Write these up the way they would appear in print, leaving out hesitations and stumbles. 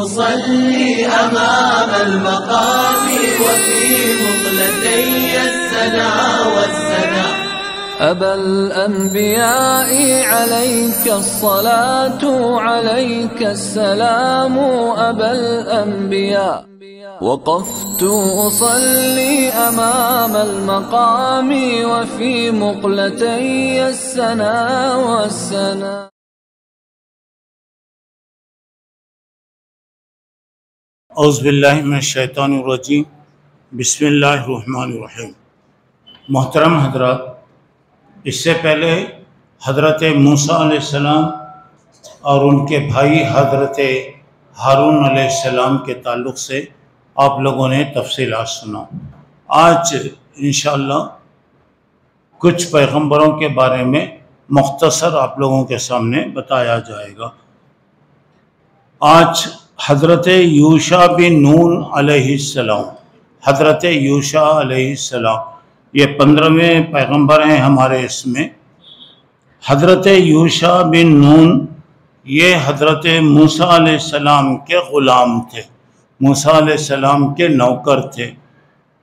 أصلي أمام المقام وفي مقلتي السنا والسنا. أبا الأنبياء عليك الصلاة عليك السلام أبا الأنبياء. وقفت أصلي أمام المقام وفي مقلتي السنا والسنا. اعوذ باللہ من الشیطان الرجیم. بسم اللہ الرحمن الرحیم. محترم حضرات، اس سے پہلے حضرت موسیٰ علیہ السلام اور ان کے بھائی حضرت ہارون علیہ السلام کے تعلق سے آپ لوگوں نے تفصیلات سنا. آج انشاءاللہ کچھ پیغمبروں کے بارے میں مختصر آپ لوگوں کے سامنے بتایا جائے گا. آج حضرت یوشع بن نون علیہ السلام، حضرت یوشع علیہ السلام یہ 15ویں پیغمبر ہیں ہمارے اس میں. حضرت یوشع بن نون یہ حضرت موسیٰ علیہ السلام کے غلام تھے، موسیٰ علیہ السلام کے نوکر تھے،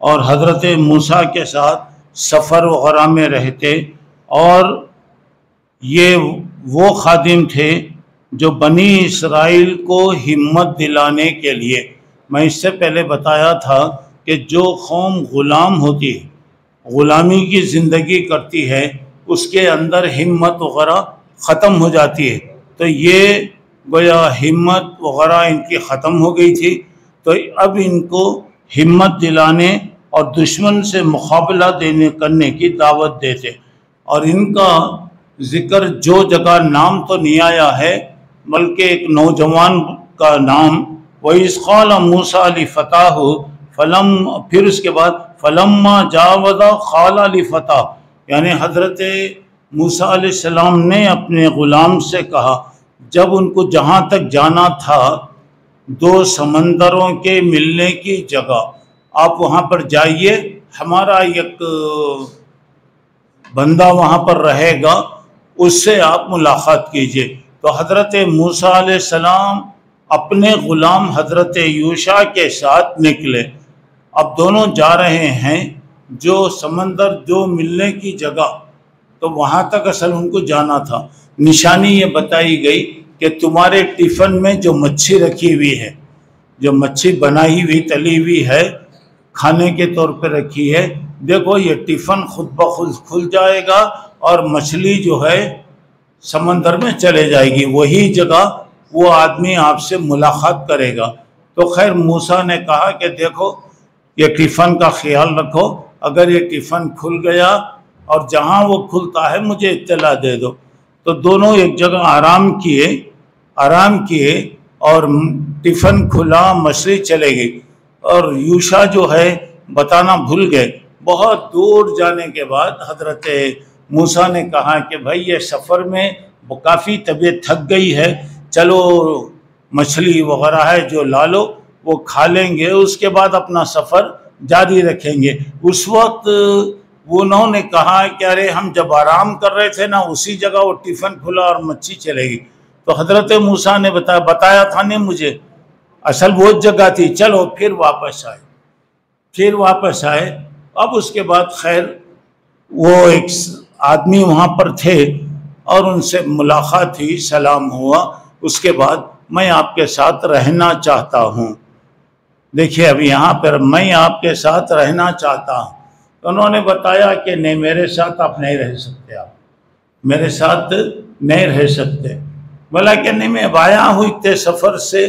اور حضرت موسیٰ کے ساتھ سفر وغیرہ میں رہتے، اور یہ وہ خادم تھے جو بنی اسرائیل کو ہمت دلانے کے لیے، میں اس سے پہلے بتایا تھا کہ جو قوم غلام ہوتی ہے، غلامی کی زندگی کرتی ہے، اس کے اندر ہمت وغیرہ ختم ہو جاتی ہے. تو یہ گویا ہمت وغیرہ ان کی ختم ہو گئی تھی، تو اب ان کو ہمت دلانے اور دشمن سے مقابلہ کرنے کی دعوت دیتے. اور ان کا ذکر جو جگہ نام تو نہیں آیا ہے، بلکہ ایک نوجوان کا نام وَإِذْ قَالَ مُوسَىٰ لِفَتَاهُ پھر اس کے بعد فَلَمَّا جَاوَزَ قَالَ لِفَتَاهُ، یعنی حضرت موسیٰ علیہ السلام نے اپنے غلام سے کہا جب ان کو جہاں تک جانا تھا، 2 سمندروں کے ملنے کی جگہ، آپ وہاں پر جائیے، ہمارا ایک بندہ وہاں پر رہے گا، اس سے آپ ملاقات کیجئے. تو حضرت موسیٰ علیہ السلام اپنے غلام حضرت یوشع کے ساتھ نکلے. اب دونوں جا رہے ہیں جو سمندر جو ملنے کی جگہ، تو وہاں تک اصل ان کو جانا تھا. نشانی یہ بتائی گئی کہ تمہارے ٹفن میں جو مچھی رکھی ہوئی ہے، جو مچھی بنائی ہوئی تلی ہوئی ہے، کھانے کے طور پہ رکھی ہے، دیکھو یہ ٹفن خود بخود کھل جائے گا اور مچھلی جو ہے سمندر میں چلے جائے گی، وہی جگہ وہ آدمی آپ سے ملاقات کرے گا. تو خیر موسیٰ نے کہا کہ دیکھو یہ ٹفن کا خیال رکھو، اگر یہ ٹفن کھل گیا اور جہاں وہ کھلتا ہے مجھے اطلاع دے دو. تو دونوں ایک جگہ آرام کیے اور ٹفن کھلا، مچھلی چلے گئی، اور یوشع جو ہے بتانا بھول گئے. بہت دور جانے کے بعد حضرت موسیٰ نے کہا کہ بھائی یہ سفر میں کافی طبیعت تھک گئی ہے، چلو مچھلی وغیرہ ہے جو لا لو، وہ کھا لیں گے، اس کے بعد اپنا سفر جاری رکھیں گے. اس وقت انہوں نے کہا کہ ارے ہم جب آرام کر رہے تھے نا، اسی جگہ وہ ٹفن کھلا اور مچھی چلے گی. تو حضرت موسیٰ نے بتایا تھا نہیں مجھے، اصل وہ جگہ تھی، چلو پھر واپس آئے. اب اس کے بعد خیر وہ ایک آدمی وہاں پر تھے اور ان سے ملاقات ہوئی، سلام ہوا. اس کے بعد میں آپ کے ساتھ رہنا چاہتا ہوں. دیکھیے اب یہاں پر میں آپ کے ساتھ رہنا چاہتا ہوں. تو انہوں نے بتایا کہ نہیں، میرے ساتھ آپ نہیں رہ سکتے، آپ میرے ساتھ نہیں رہ سکتے. بولا کہ نہیں، میں آیا ہوں اتنے سفر سے،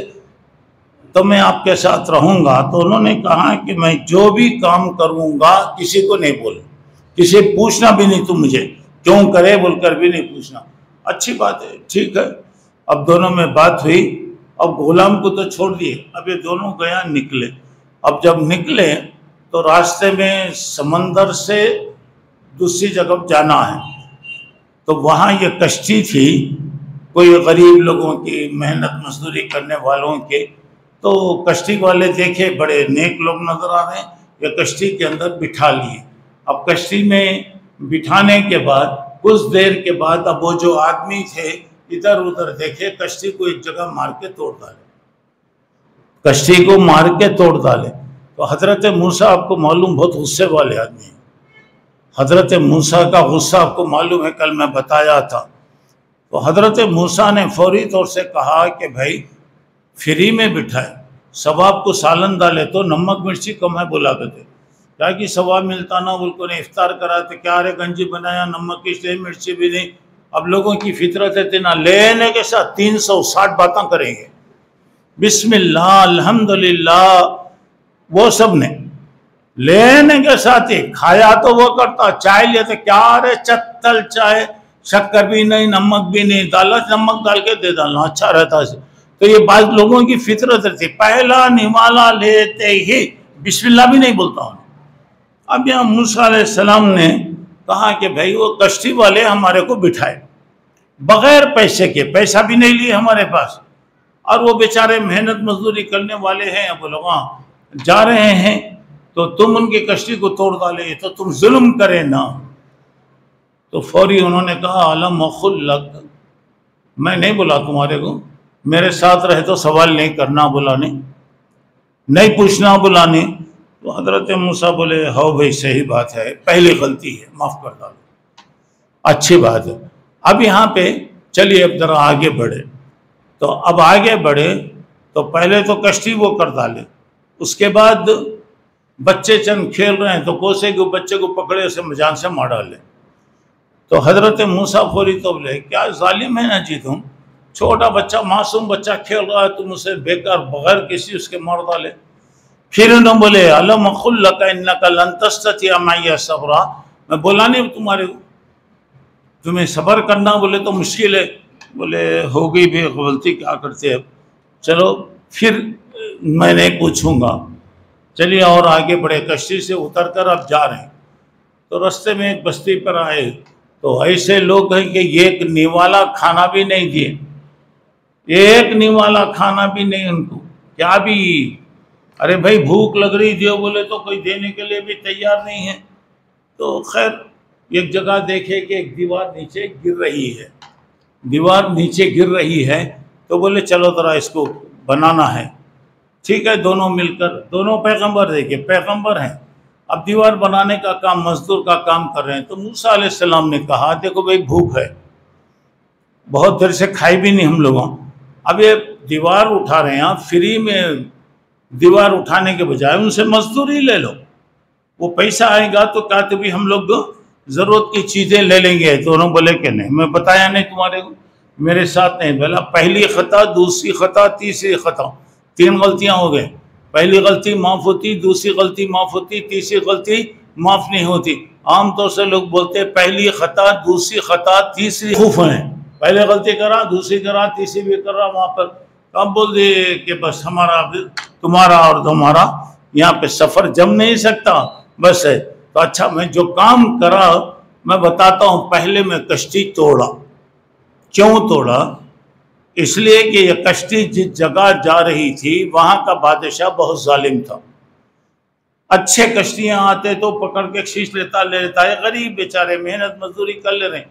تو میں آپ کے ساتھ رہوں گا. تو انہوں نے کہا کہ میں جو بھی کام کروں گا کسی کو نہیں بولوں، کسی پوچھنا بھی نہیں، تو مجھے کیوں کرے بول کر بھی نہیں پوچھنا. اچھی بات ہے، ٹھیک ہے. اب دونوں میں بات ہوئی. اب غلام کو تو چھوڑ دیے، اب یہ دونوں نکلے. اب جب نکلے تو راستے میں سمندر سے دوسری جگہ جانا ہے، تو وہاں یہ کشتی تھی، کوئی غریب لوگوں کی، محنت مزدوری کرنے والوں کے. تو کشتی والے دیکھے بڑے نیک لوگ نظر آ رہے ہیں، یہ کشتی کے اندر بٹھا لیے. اب کشتی میں بٹھانے کے بعد کچھ دیر کے بعد اب وہ جو آدمی تھے ادھر ادھر دیکھے، کشتی کو ایک جگہ مار کے توڑ ڈالے. کشتی کو مار کے توڑ ڈالے۔ تو حضرت موسیٰ آپ کو معلوم بہت غصے والے آدمی ہیں، حضرت موسیٰ کا غصہ آپ کو معلوم ہے، کل میں بتایا تھا۔ تو حضرت موسیٰ نے فوری طور سے کہا کہ بھائی فری میں بٹھائے، ثواب کو سالن ڈالے تو نمک مرچی کم ہے بلا کے دے، تاکہ ثواب ملتا نہ، بالکل نے افطار کرا تو کیا رے گنجی بنایا، نمک کی سے مرچی بھی نہیں۔ اب لوگوں کی فطرت ہے نہ لینے کے ساتھ 360 باتیں کریں گے، بسم اللہ الحمدللہ، وہ سب نے لینے کے ساتھ ہی کھایا تو وہ کرتا، چائے لیا تو کیا رے چتل چائے، شکر بھی نہیں نمک بھی نہیں، ڈالا نمک ڈال کے دے ڈالنا اچھا رہتا ہے۔ تو یہ بعض لوگوں کی فطرت رہتی، پہلا نوالا لیتے ہی بسم اللہ بھی نہیں بولتا ہوں۔ اب یہاں موسیٰ علیہ السلام نے کہا کہ بھائی وہ کشتی والے ہمارے کو بٹھائے بغیر پیسے کے، پیسہ بھی نہیں لیے ہمارے پاس، اور وہ بیچارے محنت مزدوری کرنے والے ہیں، اب لوگ جا رہے ہیں تو تم ان کی کشتی کو توڑ ڈالے تو تم ظلم کرے نا۔ تو فوری انہوں نے کہا علم خلق، میں نہیں بولا تمہارے کو، میرے ساتھ رہے تو سوال نہیں کرنا بلانے، نہیں پوچھنا بلانے۔ تو حضرت موسیٰ بولے ہو بھائی صحیح بات ہے، پہلی غلطی ہے، معاف کر ڈالو، اچھی بات ہے۔ اب یہاں پہ چلیے اب ذرا آگے بڑھے۔ تو اب آگے بڑھے تو پہلے تو کشتی وہ کر ڈالے، اس کے بعد بچے چند کھیل رہے ہیں تو کوسے کو بچے کو پکڑے اسے جان سے مار ڈالے۔ تو حضرت موسیٰ فوری تو بولے کیا ظالم ہے نا جی تم، چھوٹا بچہ معصوم بچہ کھیل رہا ہے، تم اسے بیکار بغیر کسی اس کے مار ڈالے۔ پھر انہوں بولے علم اقل لک انک لن تستطیع معی صبرا، میں بولا نہیں تمہارے تمہیں صبر کرنا بولے تو مشکل ہے۔ بولے ہوگی بھی غلطی، کیا کرتے اب، چلو پھر میں نہیں پوچھوں گا۔ چلیے اور آگے بڑھے، کشتی سے اتر کر اب جا رہے ہیں تو رستے میں ایک بستی پر آئے تو ایسے لوگ ہیں کہ ایک نوالا کھانا بھی نہیں دیے، ایک نوالا کھانا بھی نہیں ان کو، کیا بھی ارے بھائی بھوک لگ رہی دیو بولے تو کوئی دینے کے لیے بھی تیار نہیں ہے۔ تو خیر ایک جگہ دیکھے کہ ایک دیوار نیچے گر رہی ہے، دیوار نیچے گر رہی ہے تو بولے چلو ذرا اس کو بنانا ہے، ٹھیک ہے، دونوں مل کر، دونوں پیغمبر دیکھے پیغمبر ہیں، اب دیوار بنانے کا کام مزدور کا کام کر رہے ہیں۔ تو موسیٰ علیہ السلام نے کہا دیکھو بھائی بھوک ہے، بہت دیر سے کھائی بھی نہیں ہم لوگوں، اب یہ دیوار اٹھا رہے ہیں، فری میں دیوار اٹھانے کے بجائے ان سے مزدوری لے لو، وہ پیسہ آئے گا تو کیا تو بھی ہم لوگ ضرورت کی چیزیں لے لیں گے۔ تو انہوں بولے کہ نہیں، میں بتایا نہیں تمہارے کو، میرے ساتھ نہیں بولا، پہلی خطا، دوسری خطا، تیسری خطا، 3 غلطیاں ہو گئے، پہلی غلطی معاف ہوتی، دوسری غلطی معاف ہوتی، تیسری غلطی معاف نہیں ہوتی۔ عام طور سے لوگ بولتے ہیں پہلی خطا، دوسری خطا، تیسری خوف ہیں، پہلے غلطی کرا، دوسری کرا، تیسری بھی کر رہا، وہاں پر اب بول دیے کہ بس ہمارا تمہارا اور تمہارا یہاں پہ سفر جم نہیں سکتا بس ہے۔ تو اچھا میں جو کام کرا میں بتاتا ہوں، پہلے میں کشتی توڑا۔ کیوں توڑا؟ اس لیے کہ یہ کشتی جس جگہ جا رہی تھی وہاں کا بادشاہ بہت ظالم تھا، اچھے کشتیاں آتے تو پکڑ کے کھینچ لیتا، لے لیتا ہے، غریب بیچارے محنت مزدوری کر لے رہے ہیں،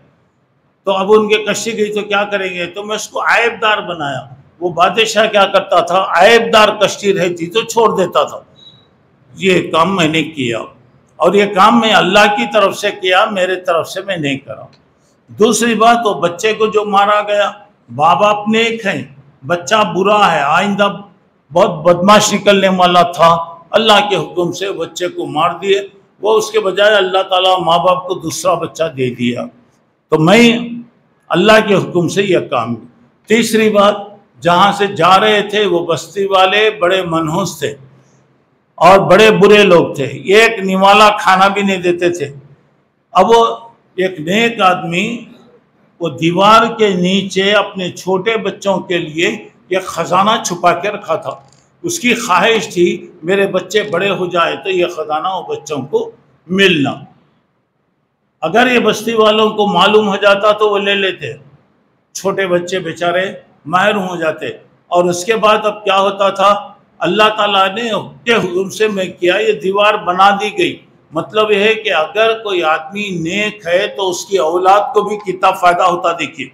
تو اب ان کے کشتی گئی تو کیا کریں گے، تو میں اس کو عیب دار بنایا۔ وہ بادشاہ کیا کرتا تھا، عیب دار کشتی رہتی تو چھوڑ دیتا تھا۔ یہ کام میں نے کیا، اور یہ کام میں اللہ کی طرف سے کیا، میرے طرف سے میں نہیں کرا۔ دوسری بات، وہ بچے کو جو مارا گیا، باپ باپ نیک ہیں، بچہ برا ہے، آئندہ بہت بدماش نکلنے والا تھا، اللہ کے حکم سے بچے کو مار دیے، وہ اس کے بجائے اللہ تعالیٰ ماں باپ کو دوسرا بچہ دے دیا۔ تو میں اللہ کے حکم سے یہ کام۔ تیسری بات، جہاں سے جا رہے تھے وہ بستی والے بڑے منحوس تھے اور بڑے برے لوگ تھے، ایک نوالا کھانا بھی نہیں دیتے تھے۔ اب وہ ایک نیک آدمی وہ دیوار کے نیچے اپنے چھوٹے بچوں کے لیے ایک خزانہ چھپا کے رکھا تھا، اس کی خواہش تھی میرے بچے بڑے ہو جائے تو یہ خزانہ وہ بچوں کو ملنا۔ اگر یہ بستی والوں کو معلوم ہو جاتا تو وہ لے لیتے، چھوٹے بچے بیچارے محروم ہو جاتے۔ اور اس کے بعد اب کیا ہوتا تھا، اللہ تعالیٰ نے حکم سے میں کیا، یہ دیوار بنا دی گئی۔ مطلب یہ ہے کہ اگر کوئی آدمی نیک ہے تو اس کی اولاد کو بھی کتنا فائدہ ہوتا دیکھیے۔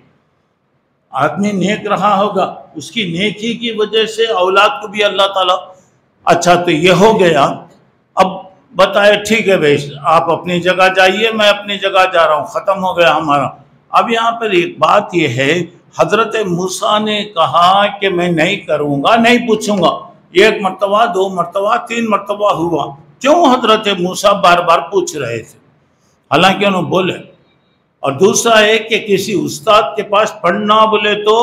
آدمی نیک رہا ہوگا، اس کی نیکی کی وجہ سے اولاد کو بھی اللہ تعالیٰ. اچھا تو یہ ہو گیا. اب بتائے ٹھیک ہے بھائی آپ اپنی جگہ جائیے، میں اپنی جگہ جا رہا ہوں، ختم ہو گیا ہمارا. اب یہاں پر ایک بات یہ ہے، حضرت موسیٰ نے کہا کہ میں نہیں کروں گا، نہیں پوچھوں گا. 1 مرتبہ 2 مرتبہ 3 مرتبہ ہوا. کیوں حضرت موسیٰ بار بار پوچھ رہے تھے؟ حالانکہ انہوں بولے. اور دوسرا ہے کہ کسی استاد کے پاس پڑھنا بولے تو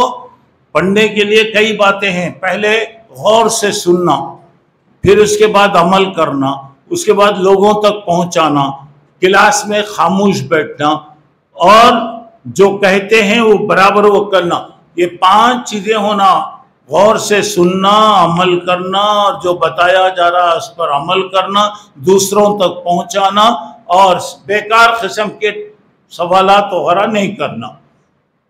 پڑھنے کے لیے کئی باتیں ہیں. پہلے غور سے سننا، پھر اس کے بعد عمل کرنا، اس کے بعد لوگوں تک پہنچانا، کلاس میں خاموش بیٹھنا، اور جو کہتے ہیں وہ برابر وہ کرنا. یہ 5 چیزیں ہونا: غور سے سننا، عمل کرنا، اور جو بتایا جا رہا ہے اس پر عمل کرنا، دوسروں تک پہنچانا، اور بیکار قسم کے سوالات وغیرہ نہیں کرنا.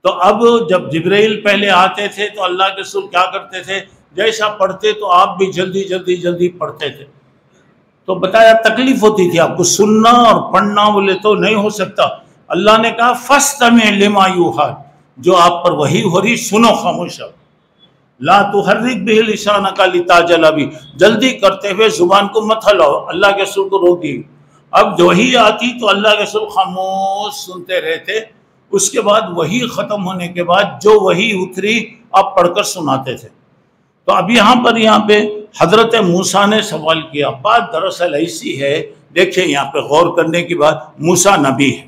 تو اب جب جبرائیل پہلے آتے تھے تو اللہ کے رسول کیا کرتے تھے؟ جیسا پڑھتے تو آپ بھی جلدی پڑھتے تھے. تو بتایا تکلیف ہوتی تھی آپ کو، سننا اور پڑھنا بولے تو نہیں ہو سکتا. اللہ نے کہا فَاسْتَمِعْ لِمَا يُوحَىٰ، جو آپ پر وحی ہو رہی سنو خاموش. لا تحرک بہ لسانک لتعجل بہ، جلدی کرتے ہوئے زبان کو مت ہلاؤ. اللہ کے رسول کو روک دی. اب جو وحی آتی تو اللہ کے رسول خاموش سنتے رہتے. اس کے بعد وحی ختم ہونے کے بعد جو وحی اتری آپ پڑھ کر سناتے تھے. تو اب یہاں پہ حضرت موسیٰ نے سوال کیا. بات دراصل ایسی ہے، دیکھیں یہاں پہ غور کرنے کی بات، موسیٰ نبی ہے،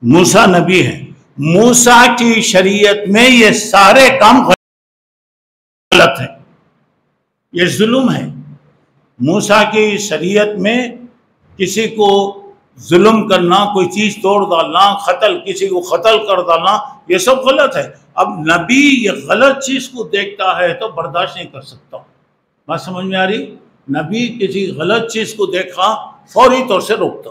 موسیٰ نبی ہے. موسیٰ کی شریعت میں یہ سارے کام غلط ہیں، یہ ظلم ہے. موسیٰ کی شریعت میں کسی کو ظلم کرنا، کوئی چیز توڑ ڈالنا، کسی کو قتل کر ڈالنا، یہ سب غلط ہے. اب نبی یہ غلط چیز کو دیکھتا ہے تو برداشت نہیں کر سکتا. بات سمجھ میں آ رہی؟ نبی کسی غلط چیز کو دیکھا فوری طور سے روکتا.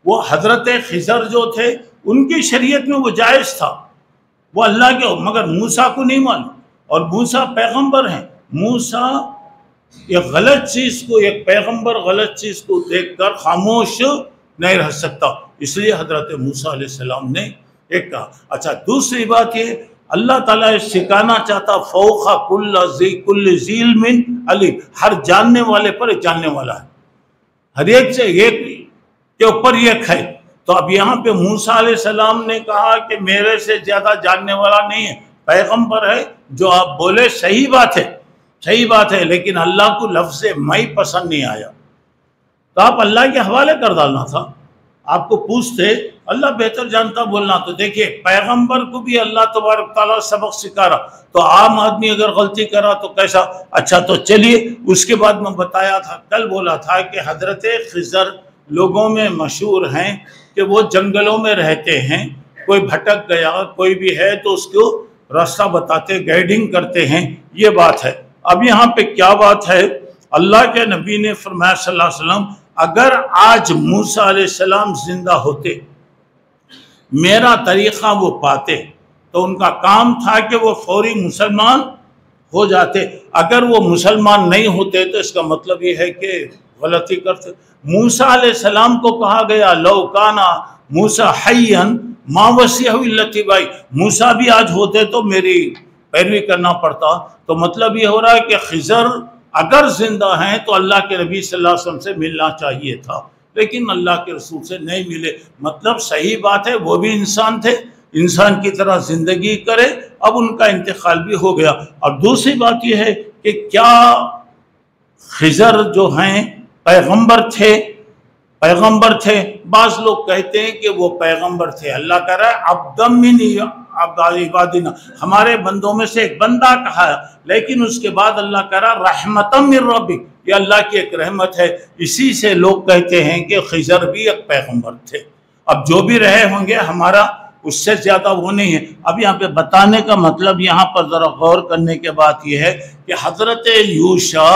وہ حضرت خضر جو تھے ان کی شریعت میں وہ جائز تھا، وہ اللہ کے، مگر موسیٰ کو نہیں معلوم. اور موسیٰ پیغمبر ہیں. موسیٰ یہ غلط چیز کو، ایک پیغمبر غلط چیز کو دیکھ کر خاموش نہیں رہ سکتا. اس لیے حضرت موسیٰ علیہ السلام نے ایک کہا. اچھا دوسری بات یہ، اللہ تعالیٰ سکھانا چاہتا فوق کل ذی علم علیم، ہر جاننے والے پر ایک جاننے والا ہے، ہر ایک سے ایک کے اوپر ایک ہے. تو اب یہاں پہ موسیٰ علیہ السلام نے کہا کہ میرے سے زیادہ جاننے والا نہیں ہے، پیغمبر ہے، جو آپ بولے صحیح بات ہے، صحیح بات ہے، لیکن اللہ کو لفظ میں پسند نہیں آیا تو آپ اللہ کے حوالے کر ڈالنا تھا. آپ کو پوچھتے اللہ بہتر جانتا بولنا. تو دیکھیے پیغمبر کو بھی اللہ تبارک تعالیٰ سبق سکھا رہا، تو عام آدمی اگر غلطی کرا تو کیسا؟ اچھا تو چلیے اس کے بعد میں بتایا تھا، کل بولا تھا کہ حضرت خضر لوگوں میں مشہور ہیں کہ وہ جنگلوں میں رہتے ہیں. کوئی بھٹک گیا کوئی بھی ہے تو اس کو راستہ بتاتے، گائیڈنگ کرتے ہیں. یہ بات ہے. اب یہاں پہ کیا بات ہے؟ اللہ کے نبی نے فرمایا صلی اللہ علیہ وسلم، اگر آج موسیٰ علیہ السلام زندہ ہوتے، میرا طریقہ وہ پاتے، تو ان کا کام تھا کہ وہ فوری مسلمان ہو جاتے. اگر وہ مسلمان نہیں ہوتے تو اس کا مطلب یہ ہے کہ غلطی کرتے. موسیٰ علیہ السلام کو کہا گیا لو کانا موسیٰ حیا ما وصیہ الا اتباع، موسیٰ بھی آج ہوتے تو میری پیروی کرنا پڑتا. تو مطلب یہ ہو رہا ہے کہ خضر اگر زندہ ہیں تو اللہ کے نبی صلی اللہ علیہ وسلم سے ملنا چاہیے تھا، لیکن اللہ کے رسول سے نہیں ملے. مطلب صحیح بات ہے، وہ بھی انسان تھے، انسان کی طرح زندگی کرے. اب ان کا انتقال بھی ہو گیا. اور دوسری بات یہ ہے کہ کیا خضر جو ہیں پیغمبر تھے؟ پیغمبر تھے. بعض لوگ کہتے ہیں کہ وہ پیغمبر تھے. اللہ کہہ رہا ہے عبدم من عبادنا، ہمارے بندوں میں سے ایک بندہ کہا ہے، لیکن اس کے بعد اللہ کہہ رہا رحمتم من ربک، یہ اللہ کی ایک رحمت ہے. اسی سے لوگ کہتے ہیں کہ خضر بھی ایک پیغمبر تھے. اب جو بھی رہے ہوں گے ہمارا اس سے زیادہ وہ نہیں ہے. اب یہاں پہ بتانے کا مطلب، یہاں پر ذرا غور کرنے کے بات یہ ہے کہ حضرت یوشع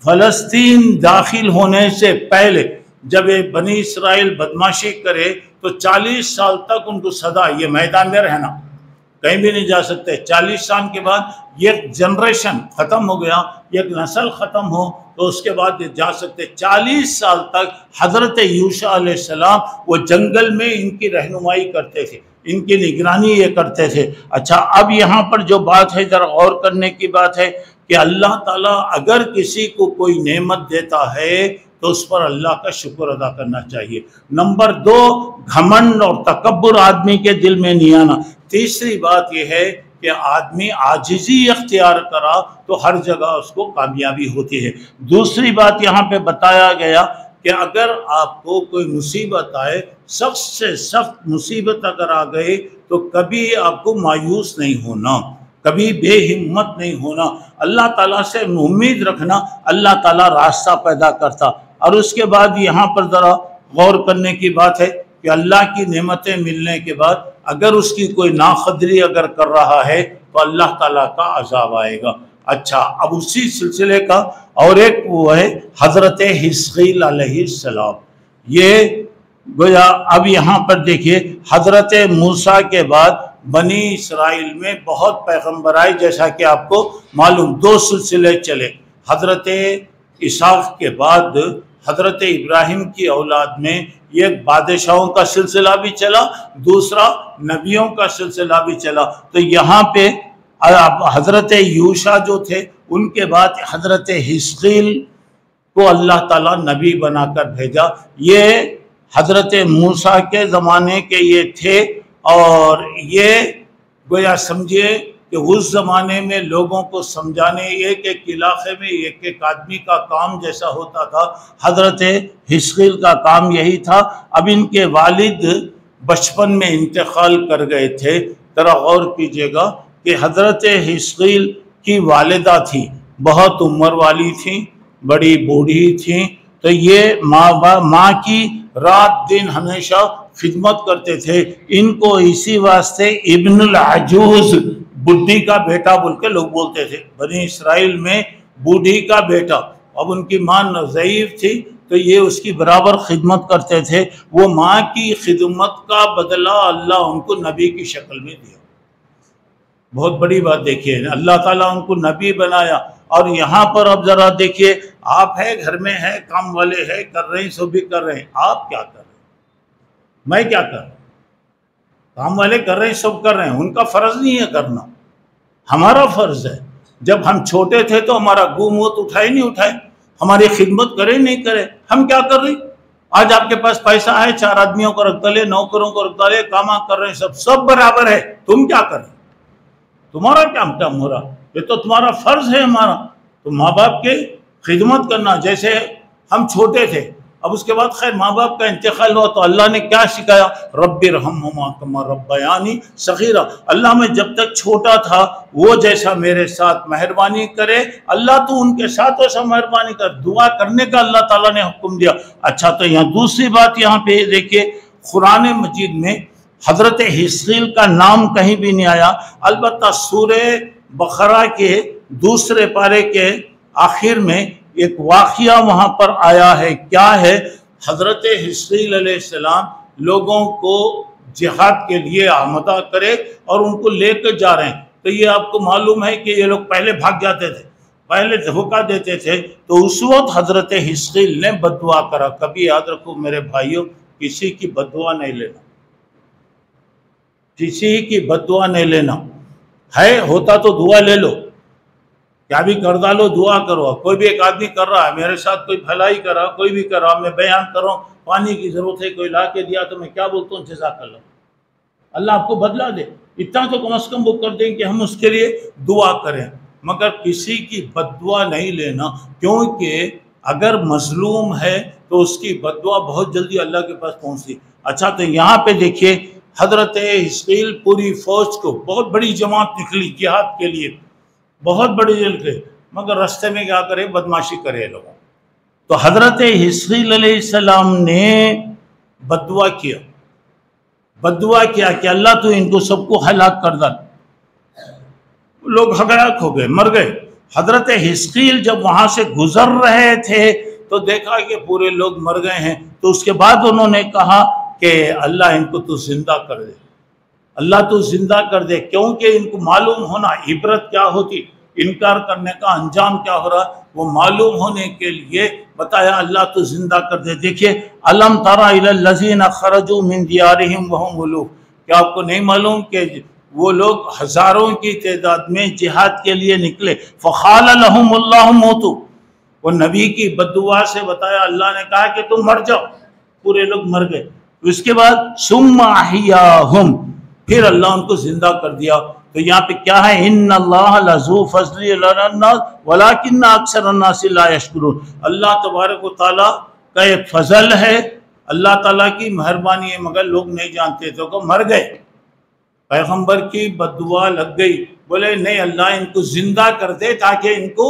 فلسطین داخل ہونے سے پہلے جب بنی اسرائیل بدماشی کرے تو 40 سال تک ان کو سزا، یہ میدان میں رہنا، کہیں بھی نہیں جا سکتے. 40 سال کے بعد یہ جنریشن ختم ہو گیا، ایک نسل ختم ہو تو اس کے بعد جا سکتے. 40 سال تک حضرت یوشع علیہ السلام وہ جنگل میں ان کی رہنمائی کرتے تھے. ان کی نگرانی یہ کرتے تھے۔ اچھا اب یہاں پر جو بات ہے ذرا غور کرنے کی بات ہے کہ اللہ تعالیٰ اگر کسی کو کوئی نعمت دیتا ہے تو اس پر اللہ کا شکر ادا کرنا چاہیے۔ نمبر 2، گھمنڈ اور تکبر آدمی کے دل میں نہیں آنا۔ تیسری بات یہ ہے کہ آدمی عاجزی اختیار کرا تو ہر جگہ اس کو کامیابی ہوتی ہے۔ دوسری بات یہاں پہ بتایا گیا کہ اگر آپ کو کوئی مصیبت آئے، سخت سے سخت مصیبت اگر آ گئی تو کبھی آپ کو مایوس نہیں ہونا، کبھی بے ہمت نہیں ہونا، اللہ تعالیٰ سے امید رکھنا، اللہ تعالیٰ راستہ پیدا کرتا۔ اور اس کے بعد یہاں پر ذرا غور کرنے کی بات ہے کہ اللہ کی نعمتیں ملنے کے بعد اگر اس کی کوئی ناقدری اگر کر رہا ہے تو اللہ تعالیٰ کا عذاب آئے گا۔ اچھا اب اسی سلسلے کا اور ایک وہ ہے حضرت حزقیل علیہ السلام۔ یہ گویا اب یہاں پر دیکھیے حضرت موسیٰ کے بعد بنی اسرائیل میں بہت پیغمبر آئے، جیسا کہ آپ کو معلوم 2 سلسلے چلے۔ حضرت اسحاق کے بعد حضرت ابراہیم کی اولاد میں یہ بادشاہوں کا سلسلہ بھی چلا، دوسرا نبیوں کا سلسلہ بھی چلا۔ تو یہاں پہ حضرت یوشع جو تھے ان کے بعد حضرت حزقیل کو اللہ تعالیٰ نبی بنا کر بھیجا۔ یہ حضرت موسیٰ کے زمانے کے یہ تھے، اور یہ گویا سمجھیے کہ اس زمانے میں لوگوں کو سمجھانے ایک ایک علاقے میں ایک ایک آدمی کا کام جیسا ہوتا تھا، حضرت حزقیل کا کام یہی تھا۔ اب ان کے والد بچپن میں انتقال کر گئے تھے۔ ذرا غور کیجئے گا کہ حضرت حزقیل کی والدہ تھی، بہت عمر والی تھیں، بڑی بوڑھی تھیں، تو یہ ماں کی رات دن ہمیشہ خدمت کرتے تھے۔ ان کو اسی واسطے ابن العجوز، بڈھی کا بیٹا بول کے لوگ بولتے تھے، بنی اسرائیل میں بوڑھی کا بیٹا۔ اب ان کی ماں ضعیف تھی تو یہ اس کی برابر خدمت کرتے تھے۔ وہ ماں کی خدمت کا بدلہ اللہ ان کو نبی کی شکل میں دیا۔ بہت بڑی بات دیکھیے، اللہ تعالیٰ ان کو نبی بنایا۔ اور یہاں پر اب ذرا دیکھیے، آپ ہے گھر میں ہے، کام والے ہے، کر رہے ہیں، سب بھی کر رہے ہیں، آپ کیا کر رہے ہیں؟ میں کیا کر رہا ہوں؟ کام والے کر رہے ہیں، سب کر رہے ہیں، ان کا فرض نہیں ہے کرنا، ہمارا فرض ہے۔ جب ہم چھوٹے تھے تو ہمارا گوموت اٹھائے نہیں اٹھائے، ہماری خدمت کرے نہیں کرے، ہم کیا کر رہے ہیں؟ آج آپ کے پاس پیسہ ہے، 4 آدمیوں کو رکھتا لے، نوکروں کو رکھتا لے، کام کر رہے ہیں، سب برابر ہے، تم کیا کر رہے ہیں؟ تمہارا کیا کام ہو رہا؟ یہ تو تمہارا فرض ہے ہمارا، تو ماں باپ کے خدمت کرنا۔ جیسے ہم چھوٹے تھے، اب اس کے بعد خیر ماں باپ کا انتقال ہوا تو اللہ نے کیا سکھایا؟ رب ارحمہما کما ربیانی صغیرا۔ اللہ میں جب تک چھوٹا تھا وہ جیسا میرے ساتھ مہربانی کرے، اللہ تو ان کے ساتھ ویسا مہربانی کر، دعا کرنے کا اللہ تعالیٰ نے حکم دیا۔ اچھا تو یہاں دوسری بات یہاں پہ دیکھیے، قرآن مجید میں حضرت حزقیل کا نام کہیں بھی نہیں آیا، البتہ سورہ بقرہ کے دوسرے پارے کے آخر میں ایک واقعہ وہاں پر آیا ہے۔ کیا ہے؟ حضرت حزقیل علیہ السلام لوگوں کو جہاد کے لیے آمادہ کرے اور ان کو لے کر جا رہے ہیں، تو یہ آپ کو معلوم ہے کہ یہ لوگ پہلے بھاگ جاتے تھے، پہلے دھوکہ دیتے تھے۔ تو اس وقت حضرت حزقیل نے بد دعا کرا۔ کبھی یاد رکھو میرے بھائیوں، کسی کی بد دعا نہیں لینا، کسی کی بد دعا نہیں لینا ہے، ہوتا تو دعا لے لو، کیا بھی کر ڈالو، دعا کرو۔ کوئی بھی ایک آدمی کر رہا ہے میرے ساتھ، کوئی بھلائی کر رہا، کوئی بھی کر رہا، میں بیان کر رہا ہوں، پانی کی ضرورت ہے، کوئی لا کے دیا تو میں کیا بولتا ہوں؟ جزاک اللہ، اللہ آپ کو بدلا دے۔ اتنا تو کم از کم وہ کر دیں کہ ہم اس کے لیے دعا کریں، مگر کسی کی بد دعا نہیں لینا، کیونکہ اگر مظلوم ہے تو اس کی بد دعا بہت جلدی اللہ کے پاس پہنچتی۔ اچھا تو یہاں پہ دیکھیے، حضرت حزقیل پوری فوج کو، بہت بڑی جماعت نکلی جہاد کے لیے، بہت بڑی جل کے، مگر رستے میں کیا کرے؟ بدماشی کرے لوگوں۔ تو حضرت حزقیل علیہ السلام نے بد دعا کیا، بد دعا کیا کہ اللہ تو ان کو سب کو ہلاک کر ڈال۔ لوگ ہلاک ہو گئے، مر گئے۔ حضرت حزقیل جب وہاں سے گزر رہے تھے تو دیکھا کہ پورے لوگ مر گئے ہیں، تو اس کے بعد انہوں نے کہا کہ اللہ ان کو تو زندہ کر دے، اللہ تو زندہ کر دے، کیونکہ ان کو معلوم ہونا عبرت کیا ہوتی، انکار کرنے کا انجام کیا ہو رہا، وہ معلوم ہونے کے لیے بتایا اللہ تو زندہ کر دے۔ دیکھیے، الم تری الی الذین خرجوا من دیارہم وہم الوف، کیا آپ کو نہیں معلوم کہ وہ لوگ ہزاروں کی تعداد میں جہاد کے لیے نکلے؟ فقال لهم اللہ موتوا، وہ نبی کی بد دعا سے بتایا، اللہ نے کہا کہ تم مر جاؤ، پورے لوگ مر گئے۔ اس کے بعد ثم احیاہم، پھر اللہ ان کو زندہ کر دیا۔ تو یہاں پہ کیا ہے؟ ان اللہ لذو فضل علی الناس ولکن اکثر الناس لا یشکرون، اللہ تبارک و تعالیٰ کا ایک فضل ہے، اللہ تعالیٰ کی مہربانی ہے، مگر لوگ نہیں جانتے تھے کہ مر گئے، پیغمبر کی بد دعا لگ گئی، بولے نہیں اللہ ان کو زندہ کر دے تاکہ ان کو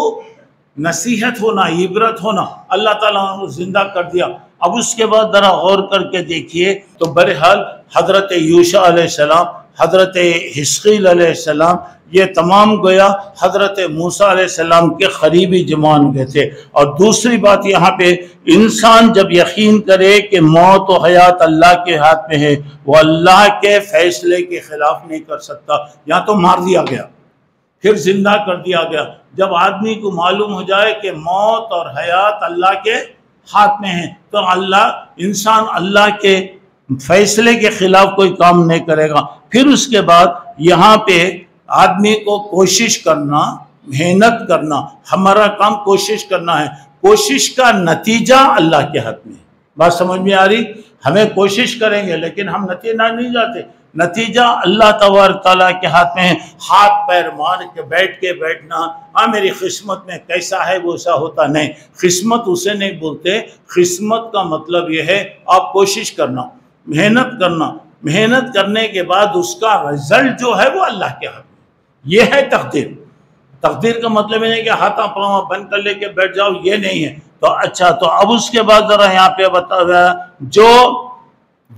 نصیحت ہونا، عبرت ہونا، اللہ تعالیٰ نے زندہ کر دیا۔ اب اس کے بعد ذرا غور کر کے دیکھیے تو بہرحال حضرت یوشع علیہ السلام، حضرت حزقیل علیہ السلام، یہ تمام گویا حضرت موسیٰ علیہ السلام کے قریبی جمان کے تھے۔ اور دوسری بات یہاں پہ، انسان جب یقین کرے کہ موت و حیات اللہ کے ہاتھ میں ہے، وہ اللہ کے فیصلے کے خلاف نہیں کر سکتا۔ یہاں تو مار دیا گیا، پھر زندہ کر دیا گیا۔ جب آدمی کو معلوم ہو جائے کہ موت اور حیات اللہ کے ہاتھ میں ہیں تو انسان اللہ کے فیصلے کے خلاف کوئی کام نہیں کرے گا۔ پھر اس کے بعد یہاں پہ آدمی کو کوشش کرنا، محنت کرنا، ہمارا کام کوشش کرنا ہے، کوشش کا نتیجہ اللہ کے ہاتھ میں ہے۔ بات سمجھ میں آ رہی؟ ہمیں کوشش کریں گے لیکن ہم نتیجہ نہیں جاتے، نتیجہ اللہ تبارک تعالیٰ کے ہاتھ میں ہے۔ ہاتھ پیر مار کے بیٹھنا، ہاں میری قسمت میں کیسا ہے ویسا ہوتا نہیں، قسمت اسے نہیں بولتے۔ قسمت کا مطلب یہ ہے آپ کوشش کرنا، محنت کرنا، محنت کرنے کے بعد اس کا رزلٹ جو ہے وہ اللہ کے ہاتھ میں، یہ ہے تقدیر۔ تقدیر کا مطلب یہ نہیں کہ ہاتھاں پاؤں بند کر لے کے بیٹھ جاؤ، یہ نہیں ہے۔ تو اچھا، تو اب اس کے بعد ذرا یہاں پہ بتا گیا،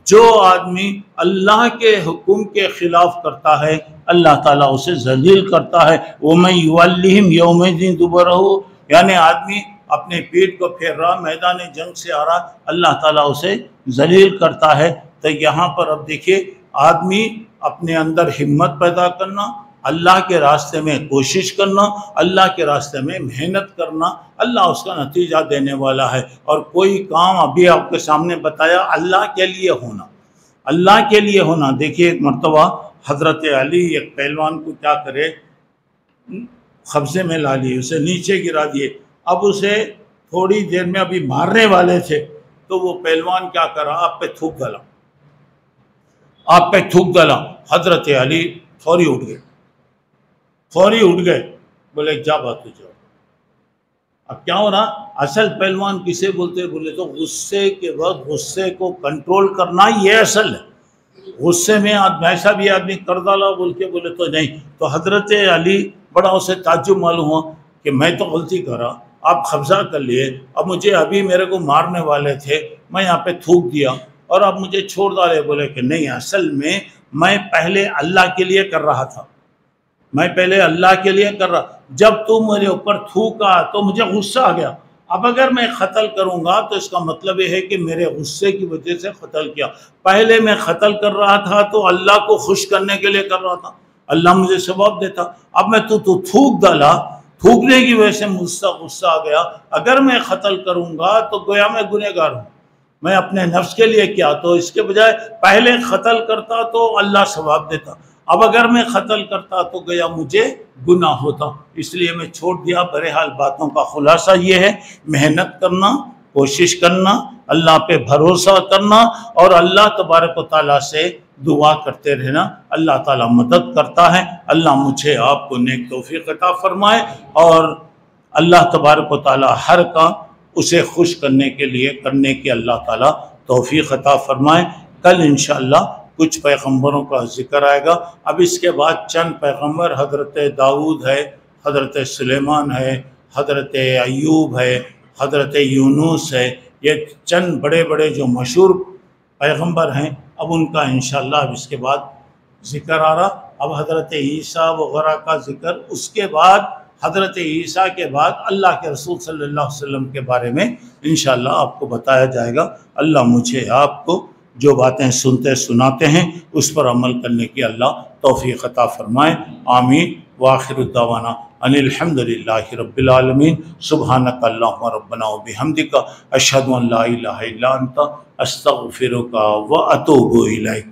جو آدمی اللہ کے حکم کے خلاف کرتا ہے اللہ تعالیٰ اسے ذلیل کرتا ہے۔ وَمَن يُوَلِّهِمْ يَوْمَئِذٍ دُبُرَهُ، یعنی آدمی اپنے پیٹھ کو پھیر رہا، میدان جنگ سے آ رہا، اللہ تعالیٰ اسے ذلیل کرتا ہے۔ تو یہاں پر اب دیکھیے، آدمی اپنے اندر ہمت پیدا کرنا، اللہ کے راستے میں کوشش کرنا، اللہ کے راستے میں محنت کرنا، اللہ اس کا نتیجہ دینے والا ہے۔ اور کوئی کام ابھی آپ کے سامنے بتایا، اللہ کے لیے ہونا، اللہ کے لیے ہونا۔ دیکھیے ایک مرتبہ حضرت علی ایک پہلوان کو کیا کرے، قبضے میں لا لیے، اسے نیچے گرا دیے۔ اب اسے تھوڑی دیر میں ابھی مارنے والے تھے تو وہ پہلوان کیا کرا، آپ پہ تھوک ڈالا، آپ پہ تھوک ڈالا۔ حضرت علی فوری اٹھ گئے، بولے جا بات ہو جاؤ۔ اب کیا ہو رہا، اصل پہلوان کسے بولتے؟ بولے تو غصے کے وقت غصے کو کنٹرول کرنا، یہ اصل ہے۔ غصے میں ایسا بھی آدمی کر ڈالا بول کے بولے تو نہیں۔ تو حضرت علی بڑا اسے تعجب معلوم ہوا کہ میں تو غلطی کر رہا، آپ قبضہ کر لیے، اب مجھے ابھی میرے کو مارنے والے تھے، میں یہاں پہ تھوک دیا اور اب مجھے چھوڑ ڈالے۔ بولے کہ نہیں، اصل میں پہلے اللہ کے لیے کر رہا تھا، میں پہلے اللہ کے لیے کر رہا، جب تو میرے اوپر تھوکا تو مجھے غصہ آ گیا، اب اگر میں قتل کروں گا تو اس کا مطلب یہ ہے کہ میرے غصے کی وجہ سے قتل کیا۔ پہلے میں قتل کر رہا تھا تو اللہ کو خوش کرنے کے لیے کر رہا تھا، اللہ مجھے ثواب دیتا، اب میں تو تھوک ڈالا، تھوکنے کی وجہ سے مجھ سے غصہ آ گیا، اگر میں قتل کروں گا تو گویا میں گنہگار ہوں، میں اپنے نفس کے لیے کیا، تو اس کے بجائے پہلے قتل کرتا تو اللہ ثواب دیتا، اب اگر میں قتل کرتا تو گیا مجھے گناہ ہوتا، اس لیے میں چھوڑ دیا۔ بہرحال باتوں کا خلاصہ یہ ہے، محنت کرنا، کوشش کرنا، اللہ پہ بھروسہ کرنا اور اللہ تبارک و تعالیٰ سے دعا کرتے رہنا، اللہ تعالیٰ مدد کرتا ہے۔ اللہ مجھے آپ کو نیک توفیق عطا فرمائے اور اللہ تبارک و تعالیٰ ہر کام اسے خوش کرنے کے لیے کرنے کی اللہ تعالیٰ توفیق عطا فرمائے۔ کل انشاءاللہ کچھ پیغمبروں کا ذکر آئے گا۔ اب اس کے بعد چند پیغمبر، حضرت داؤد ہے، حضرت سلیمان ہے، حضرت ایوب ہے، حضرت یونس ہے، یہ چند بڑے بڑے جو مشہور پیغمبر ہیں، اب ان کا انشاءاللہ اب اس کے بعد ذکر آ رہا۔ اب حضرت عیسیٰ وغیرہ کا ذکر، اس کے بعد حضرت عیسیٰ کے بعد اللہ کے رسول صلی اللہ علیہ وسلم کے بارے میں انشاءاللہ آپ کو بتایا جائے گا۔ اللہ مجھے آپ کو جو باتیں سنتے سناتے ہیں اس پر عمل کرنے کی اللہ توفیق عطا فرمائے، آمین۔ وآخر الدعوانا ان الحمد للہ رب العالمین۔ سبحانک اللہم ربنا وبحمدک، اشہد ان لا الہ الا انت، استغفرک واتوب الیک۔